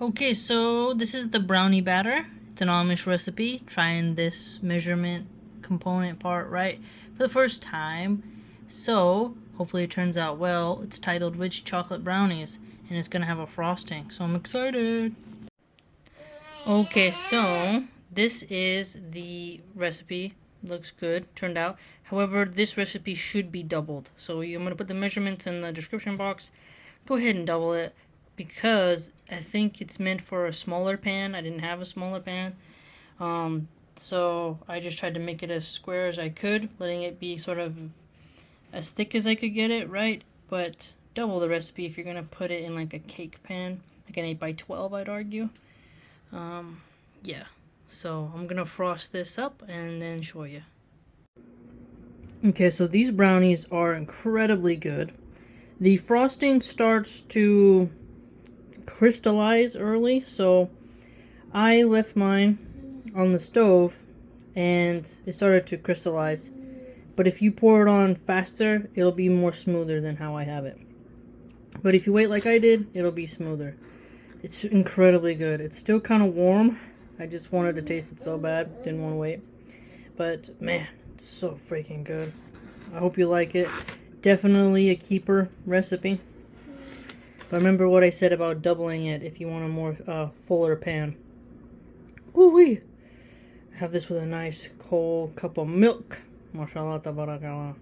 Okay, so this is the brownie batter. It's an Amish recipe. Trying this measurement component part right for the first time. So, hopefully it turns out well. It's titled Rich Chocolate Brownies, and it's gonna have a frosting. So I'm excited. Okay, so this is the recipe. Looks good, turned out. However, this recipe should be doubled. So I'm gonna put the measurements in the description box. Go ahead and double it because I think it's meant for a smaller pan. I didn't have a smaller pan. So I just tried to make it as square as I could, letting it be sort of as thick as I could get it, right? But double the recipe if you're gonna put it in like a cake pan, like an 8 by 12, I'd argue. Yeah. So I'm gonna frost this up and then show you. Okay, so these brownies are incredibly good. The frosting starts to crystallize early, so I left mine on the stove and it started to crystallize. But if you pour it on faster, it'll be more smoother than how I have it. But if you wait like I did, it'll be smoother. It's incredibly good. It's still kind of warm. I just wanted to taste it so bad. Didn't want to wait. But man, it's so freaking good. I hope you like it. Definitely a keeper recipe. But remember what I said about doubling it if you want a more fuller pan. Ooh-wee! Have this with a nice cold cup of milk. MashaAllah, tabarakallah.